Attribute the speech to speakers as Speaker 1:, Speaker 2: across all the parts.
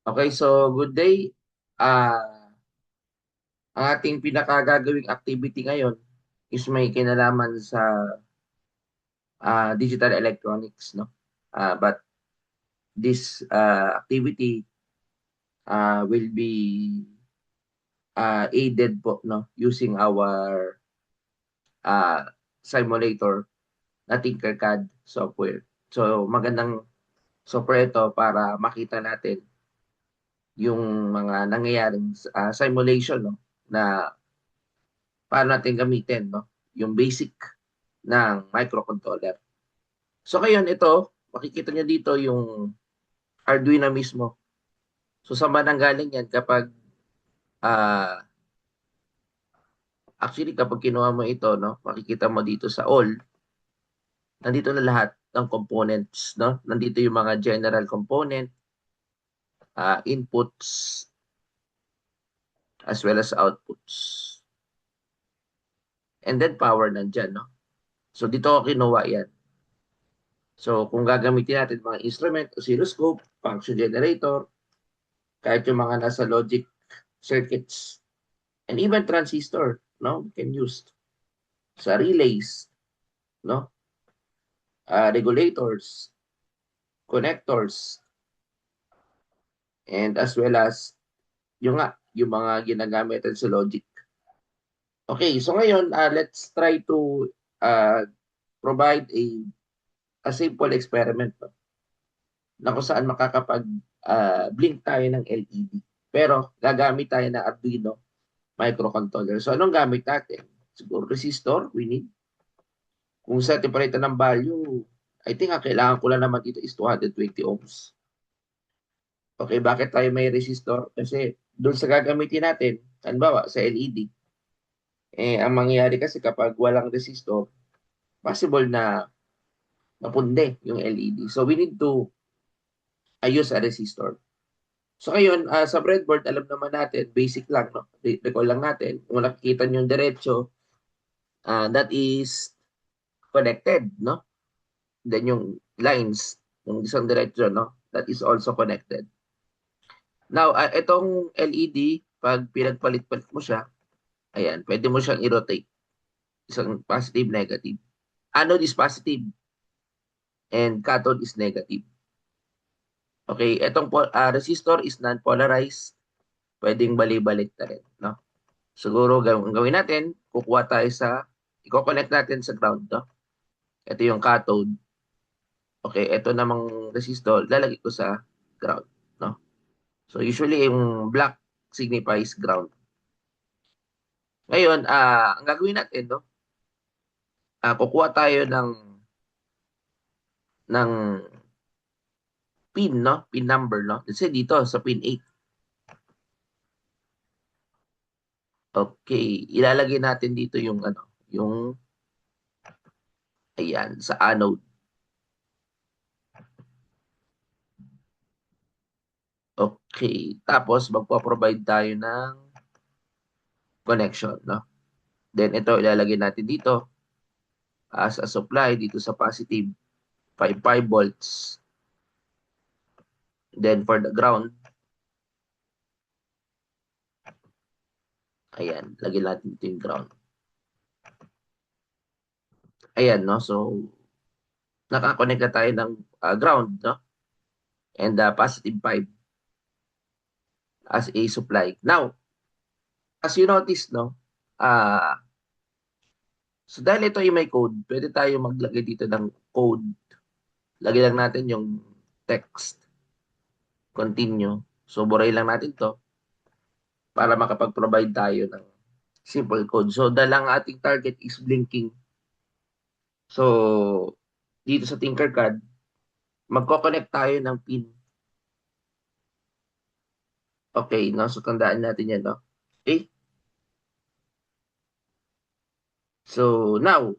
Speaker 1: Okay, so good day. Ang ating pinakagagawing activity ngayon is may kinalaman sa digital electronics, no? But this activity will be aided po, no, using our uh, simulator na Tinkercad software. So magandang software ito para makita natin yung mga nangyayaring simulation, no, na paano natin gamitin, no, yung basic ng microcontroller. So ngayon ito, makikita nyo dito yung Arduino mismo. So saan ba nanggaling yan kapag uh, actually kapag kinuha mo ito, no, makikita mo dito sa all, nandito na lahat ng components, no? Nandito yung mga general component, inputs as well as outputs. And then power nandyan, no? So dito ako kinuha yan. So kung gagamitin natin mga instrument, oscilloscope, function generator, kahit yung mga nasa logic circuits, and even transistor, no, we can use sa relays, no, regulators, connectors, and as well as yung mga ginagamit sa logic. Okay, so ngayon let's try to uh, provide a simple experiment, no, na kung saan makakapag blink tayo ng LED. Pero gagamit tayo ng Arduino microcontroller. So anong gamit natin? Siguro resistor, we need. Kung sa ating palitan ng value, I think ang kailangan ko lang naman dito is 220 ohms. Okay, bakit tayo may resistor? Kasi doon sa gagamitin natin, halimbawa sa LED, ang mangyayari kasi kapag walang resistor, possible na mapunde yung LED. So we need to use a resistor. So ngayon, sa breadboard, alam naman natin, basic lang, no? Recall lang natin, kung nakikita nyo yung diretso, that is connected, no? Then yung lines, yung isang diretso, no? That is also connected. Now, itong LED, pag pinagpalit-palit mo siya, ayan, pwede mo siyang i-rotate. Isang positive, negative. Anode is positive and cathode is negative. Okay, itong resistor is non-polarized. Pwedeng bali-balik na rin, no? Siguro gawin natin, kukuha tayo i-connect natin sa ground, no? Ito yung cathode. Okay, ito namang resistor, lalagay ko sa ground, no? So usually yung black signifies ground. Ngayon, ang gagawin natin, no? Kukuha tayo ng pin, no? Pin number, no? Let's say dito sa pin 8. Okay, ilalagay natin dito yung yung ayan sa anode. Okay, tapos magpo-provide tayo ng connection, no? Then ito ilalagay natin dito as a supply dito sa positive 5 volts. Then for the ground, ayan, lagyan natin dito yung ground. Ayan, no? So nakakonect na tayo ng ground, no? And positive 5 as a supply. Now, as you notice, no? Ah, so dahil ito ay may code, pwede tayo maglagay dito ng code. Lagay lang natin yung text, continue. So buray lang natin to para makapag-provide tayo ng simple code. So dahil ang ating target is blinking. So dito sa Tinkercad, magko-connect tayo ng pin. Okay, no? So tandaan natin yan, no? Okay? So now,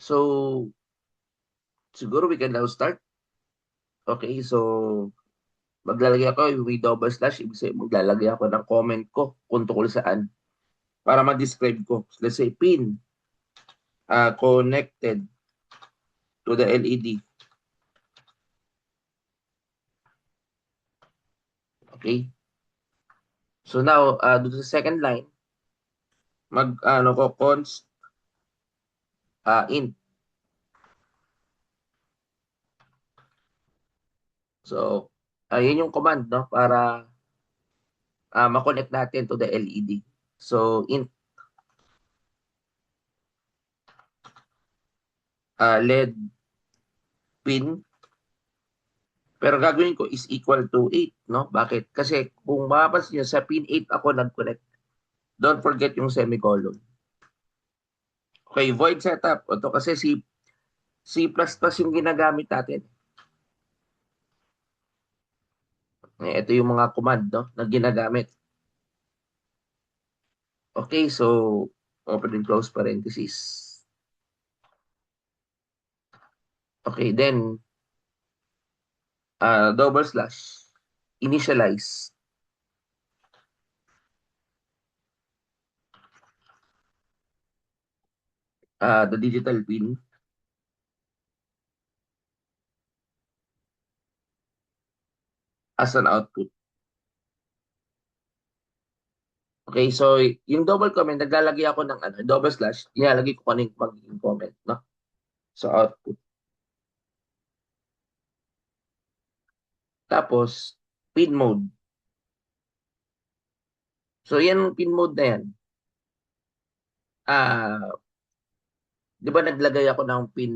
Speaker 1: so siguro we can now start. Okay, so maglalagay ako with double slash, ibig sabihin maglalagay ako ng comment ko kung tungkol saan para ma-describe ko. So, let's say pin connected to the LED. Okay? So now, doon sa second line, ano ko, const int. So, yun yung command, no? Para ma-connect natin to the LED. So, int LED pin. Pero gagawin ko is equal to 8, no? Bakit? Kasi kung mapapansin nyo, sa pin 8 ako nag-connect. Don't forget yung semicolon. Okay, void setup. Ito kasi C++ yung ginagamit natin. Ito yung mga command, no, na ginagamit. Okay, so open and close parenthesis. Okay, then double slash initialize the digital pin as an output. Okay, so yung double comment, naglalagay ako ng double slash, nilalagay ko kung ano yung magiging comment, no? So output. Tapos, pin mode. So yan, pin mode na yan. Ah, di ba naglagay ako ng pin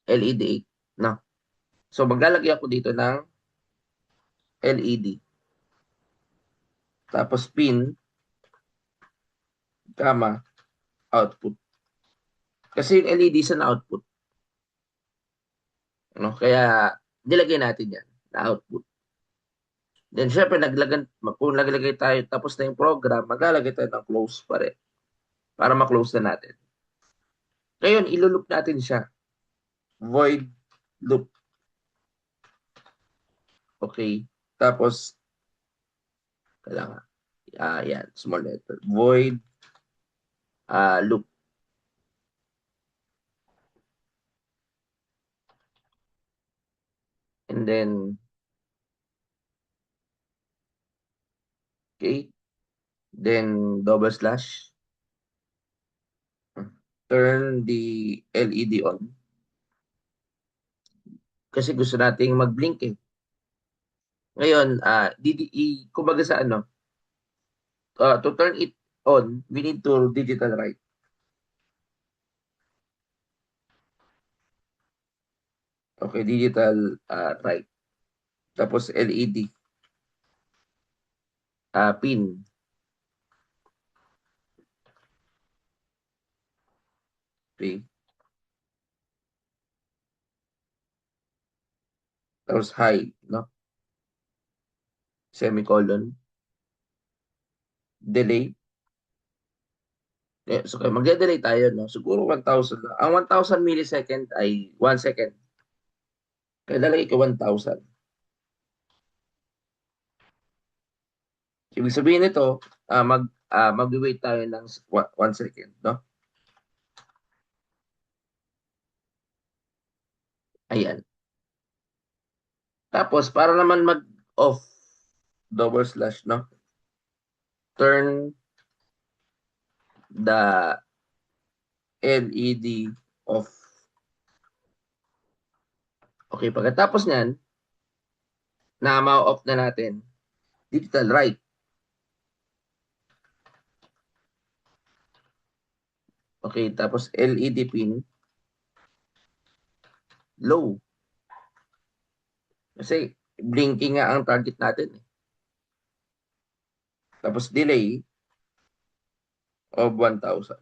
Speaker 1: LED 8, no? So maglalagay ako dito ng LED. Tapos pin, comma, output. Kasi yung LED sa na output. Ano? Kaya nilagay natin yan na output. Then syempre kung naglagay tayo tapos na yung program, maglalagay tayo ng close pa rin para ma-close na natin. Ngayon, ilulup natin siya. Void loop. Okay. Tapos, kailangan. Yan, small letter. Void loop. And then, okay. Then, double slash. Turn the LED on. Kasi gusto nating mag-blink eh. Ngayon, kumbaga sa to turn it on, we need to digital write. Okay, digital write. Tapos LED pin. Okay. Tapos high, no? Semicolon. Delay. So, magde-delay tayo, no? Siguro 1,000 lang. Ang 1,000 millisecond ay 1 second. Kaya lalagay ko 1,000. Ibig sabihin nito, mag-wait tayo ng 1 second, no? Ayan. Tapos, para naman mag-off, double slash, no? Turn the LED off. Okay, pagkatapos niyan, na ma-off na natin, digital write. Okay, tapos LED pin, low. Kasi blinking nga ang target natin. Tapos delay of 1,000.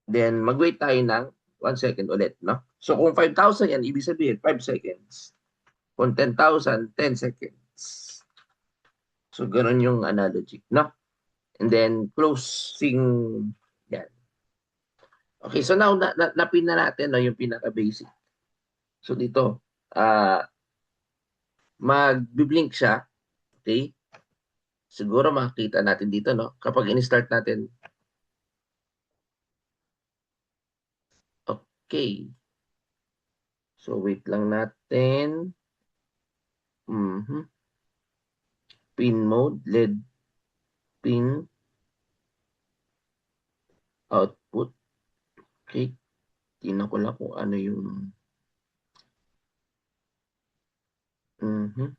Speaker 1: Then mag-wait tayo ng 1 second ulit, no? So kung 5,000 yan, ibig sabihin 5 seconds. Kung 10,000, 10 seconds. So ganun yung analogy, no? And then closing yan. Okay, so now napin na natin no, yung pinaka-basic. So dito, mag-blink siya. Okay? Siguro makikita natin dito, no? Kapag in-start natin. Okay. So, wait lang natin. Mhm. Pin mode, LED pin output. Okay. Tingnan ko lang kung ano yung mhm.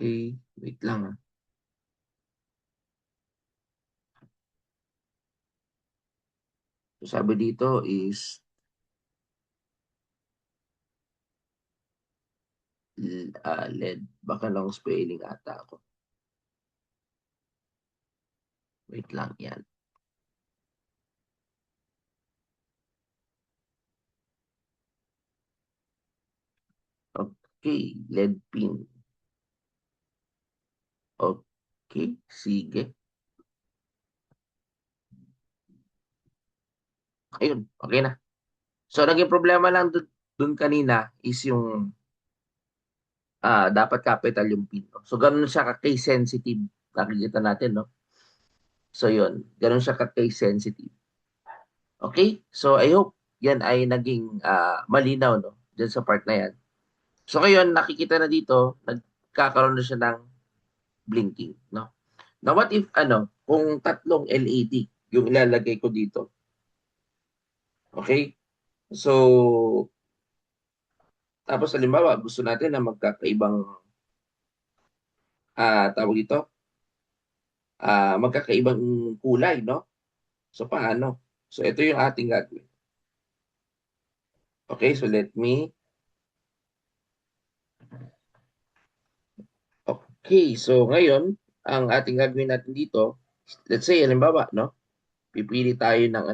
Speaker 1: Okay. Wait lang ah. So, sabi dito is LED. Baka lang spelling ata ako. Wait lang yan. Okay. LED pin. Okay. Sige. Ayun. Okay na. So, naging problema lang dun kanina is yung dapat capital yung pin. No? So, ganun siya ka-case sensitive. Nakikita natin, no? So, yun. Ganun siya ka-case sensitive. Okay? So, I hope yan ay naging malinaw, no? Diyan sa part na yan. So, ngayon, nakikita na dito, nagkakaroon na siya ng blinking, no? Now, what if, kung tatlong LED yung ilalagay ko dito? Okay? So, tapos halimbawa, gusto natin na magkakaibang, tawag dito, magkakaibang kulay, no? So, paano? So, ito yung ating gagawin. Okay, so let me. Okay, so ngayon, ang ating gagawin natin dito, let's say, halimbawa, no? Pipili tayo ng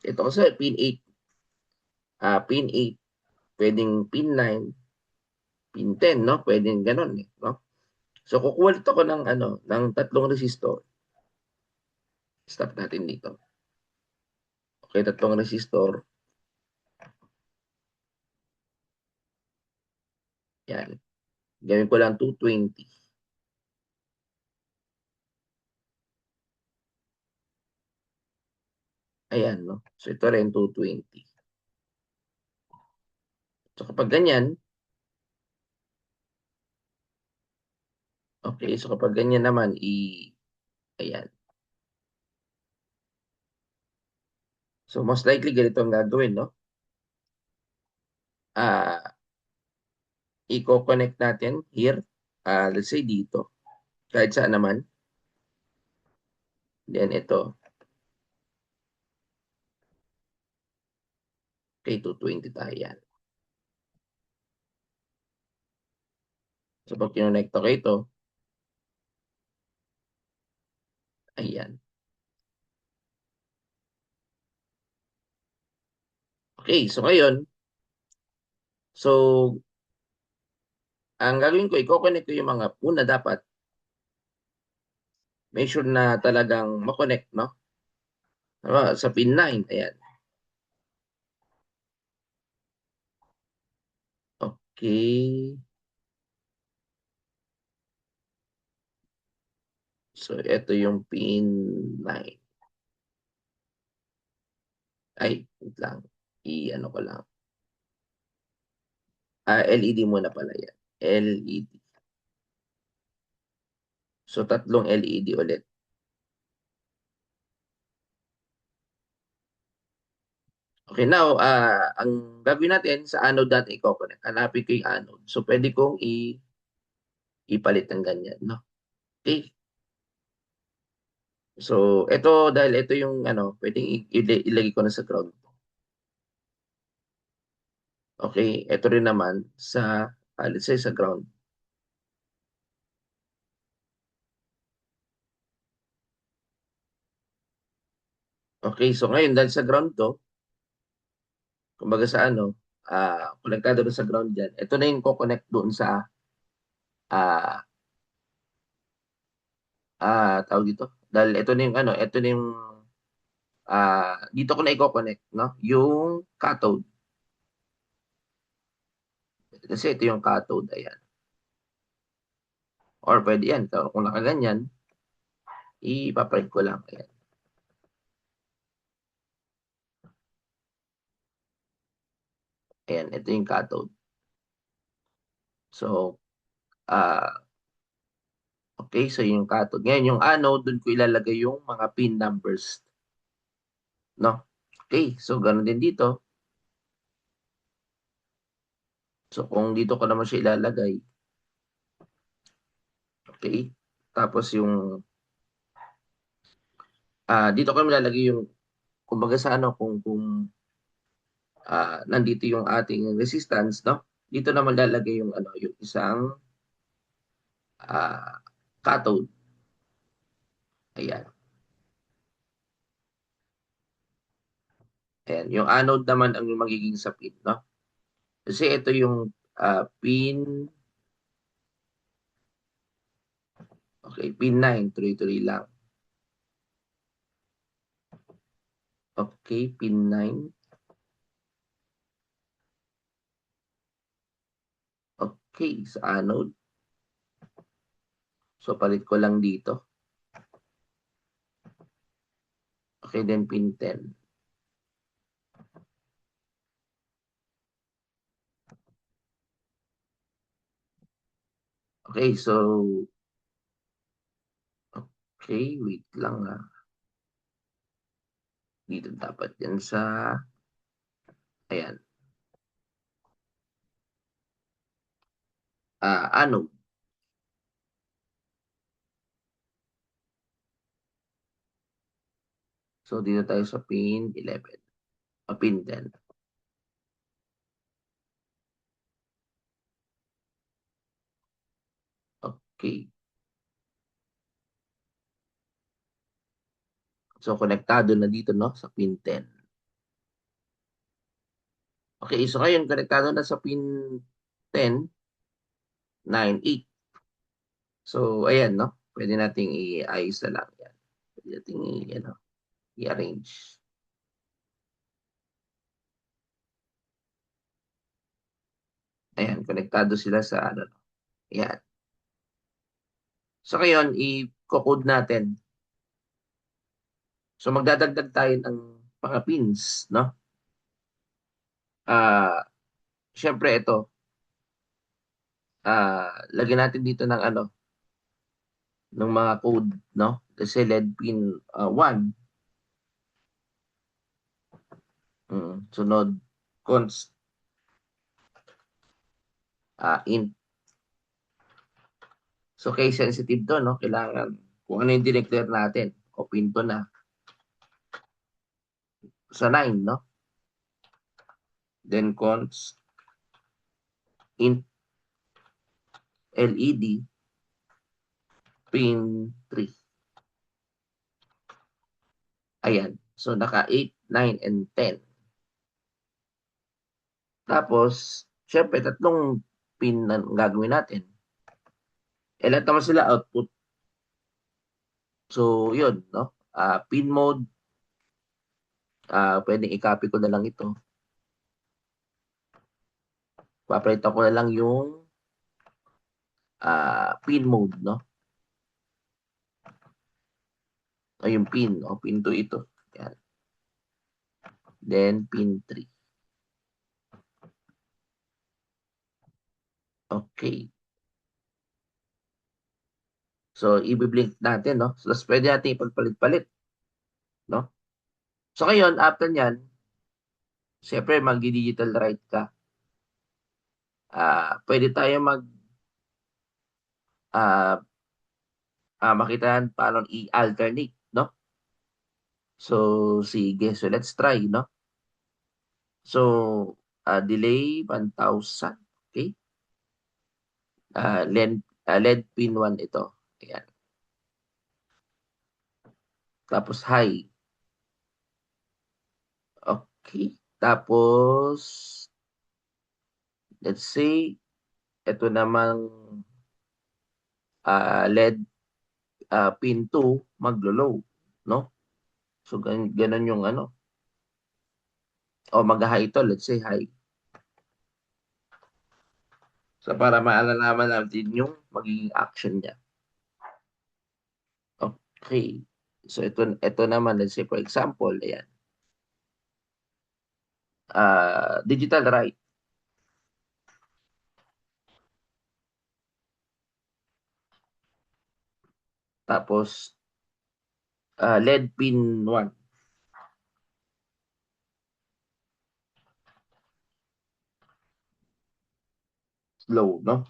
Speaker 1: ito kasi pin 8, pin 8, pwedeng pin 9, pin 10, no? Pwedeng ganun, eh, no? So, kukuha dito ko ng, ng tatlong resistor. Stop natin dito. Okay, tatlong resistor. Yan. Gawin ko lang 220. Ayan, no? So, ito rin 220. So, kapag ganyan, okay, so kapag ganyan naman, ayan. So, most likely, ganito ang gagawin, no? Ah, i-connect natin here, let's say dito, kahit saan naman. Then, ito, kay 220 tayo yan. So, pag kinonect ko ito, ayan. Okay, so ngayon, so, ang gagawin ko, i-connect ko yung mga, una dapat, make sure na talagang makonect, no? Sa pin 9, ayan. Okay. So, ito yung pin 9. Ay, wait lang. I-ano ko lang. LED muna pala yan. LED. So, tatlong LED ulit. Okay, now, ang gagawin natin sa anode natin i-connect. Hanapin ko yung anode. So, pwede kong ipalit ng ganyan, no? Okay. So, ito, dahil ito yung, pwedeng ilagay ko na sa ground. Okay, ito rin naman sa, let's say, sa ground. Okay, so ngayon, dahil sa ground to, kumbaga sa konektado na sa ground dyan, ito na yung ko-connect doon sa, ah, tawag dito. Dahil ito na yung, ito na yung, dito ko na i-connect, no? Yung cathode. Kasi ito yung cathode, ayan. Or pwede yan, kung nakaganyan, ipaprint ko lang. Ayan. Ayan, ito yung cathode. So, okay, so yung cathode. Ngayon, yung anode, dun ko ilalagay yung mga pin numbers. No? Okay, so ganun din dito. So, kung dito ko naman siya ilalagay, okay, tapos yung, dito ko naman ilalagay yung, kumbaga sa ano, kung nandito yung ating resistance, no? Dito naman lalagay yung, ano, yung isang cathode. Ayan. Ayan. Yung anode naman ang magiging sa pin, no? Kasi ito yung pin, okay, pin 9, tuloy-tuloy lang. Okay, pin 9. Okay, sa anode. So, palit ko lang dito. Okay, then pin 10. Okay, so, okay, wait lang Dito dapat yan sa, ayan, anode. So, dito tayo sa pin 11. Pin 10. Okay. So, konektado na dito, no? Sa pin 10. Okay, so ngayon, konektado na sa pin 10, 9, 8. So, ayan, no? Pwede nating i-ayos na lang yan. Pwede nating ano, i-arrange. Ayan, konektado sila sa ano. Ayan. So, ngayon, i-code natin. So, magdadagdag tayo ng mga pins, no? Syempre, ito, lagyan natin dito ng ano, ng mga code, no? Kasi LED pin 1, sunod, const, int. So, case sensitive to, no? Kailangan, kung ano yung dineclare natin, o pinto na, sa 9, no? Then, const, int, LED, pin 3. Ayan. So, naka 8, 9, and 10. Tapos, syempre, tatlong pin na gagawin natin. Lahat naman sila output. So, yun, no? Pin mode, pwedeng i-copy ko na lang ito. Papalitan ko na lang yung pin mode, no? O yung pin, o pin 2 ito. Yan. Then, pin 3. Okay. So, i-blink natin, no? So, pwede natin ipagpalit-palit, no? So, ngayon, after nyan, siyempre, mag-digital write ka. Pwede tayo ah, makita paano i-alternate, no? So, sige. So, let's try, no? So, delay 1,000. Okay? LED pin 1 ito. Ayan. Tapos high. Okay. Tapos, let's say, ito namang LED pin 2 maglo-low. No? So, ganun yung ano. O mag-high ito. Let's say high. So para maalalaman natin yung magiging action niya. Okay. So ito naman, let's say for example, ayan, digital right. Tapos lead pin 1, low, no?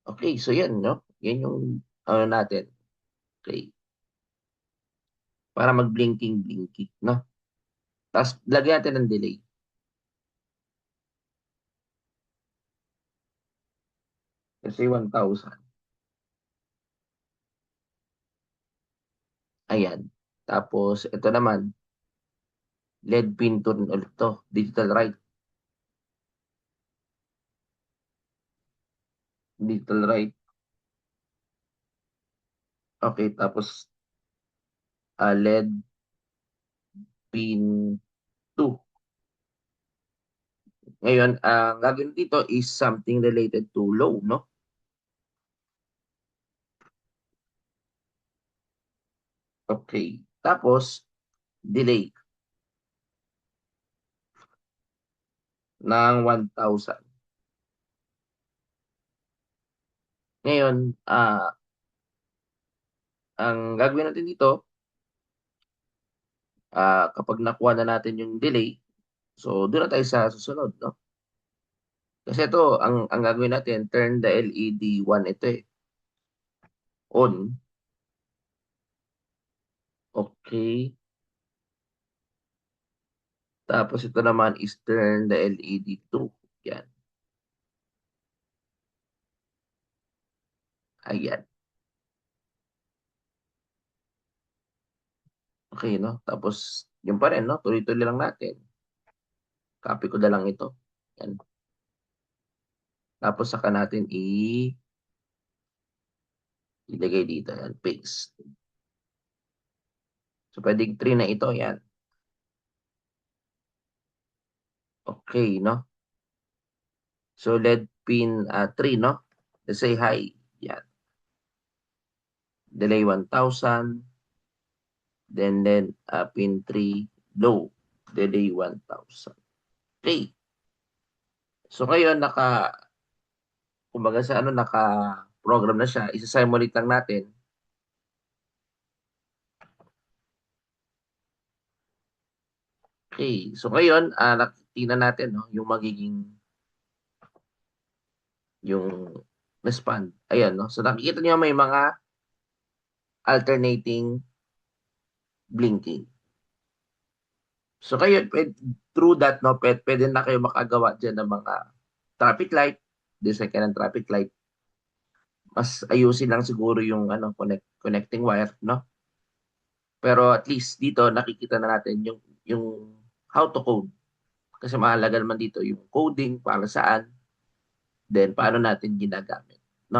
Speaker 1: Okay, so yan, no? Yan yung ano natin. Okay. Para mag-blinking-blinking, no? Tapos lagyan natin ng delay. Kasi 1,000. Ayan. Tapos ito naman, lead pin to rin ulit to. Digital right. Digital right. Okay, tapos lead pin 2. Ngayon, ang gagawin dito is something related to low, no? Okay. Tapos, delay ng 1,000. Ngayon, ang gagawin natin dito, kapag nakuha na natin yung delay, so doon na tayo sa susunod, no? Kasi ito, ang gagawin natin, turn the LED 1 ito eh, on. Okay. Tapos ito naman is turn the LED 2. Yan. Ayan. Okay, no? Tapos, yung pa rin, no? Tuloy-tuloy lang natin. Copy ko na lang ito. Yan. Tapos saka natin ilagay dito. Yan. Paste. So, pwedeng 3 na ito. Yan. Okay, no? So, lead pin 3, no? Let's say high. Yan. Delay 1,000. Then pin 3, low. Delay 1,000. Okay. So, ngayon, kumbaga sa ano, naka-program na siya. Isa-simulate lang natin. Okay. So, ngayon, tingnan natin, no? Yung magiging, yung respond. Ayan, no? So, nakikita niyo may mga alternating blinking. So kayo, through that, no, pwede na kayo makagawa dyan ng mga traffic light, design ka ng traffic light. Mas ayusin lang siguro yung ano, connecting wire, no? Pero at least dito nakikita na natin yung how to code. Kasi mahalaga naman dito yung coding para saan, then paano natin ginagamit.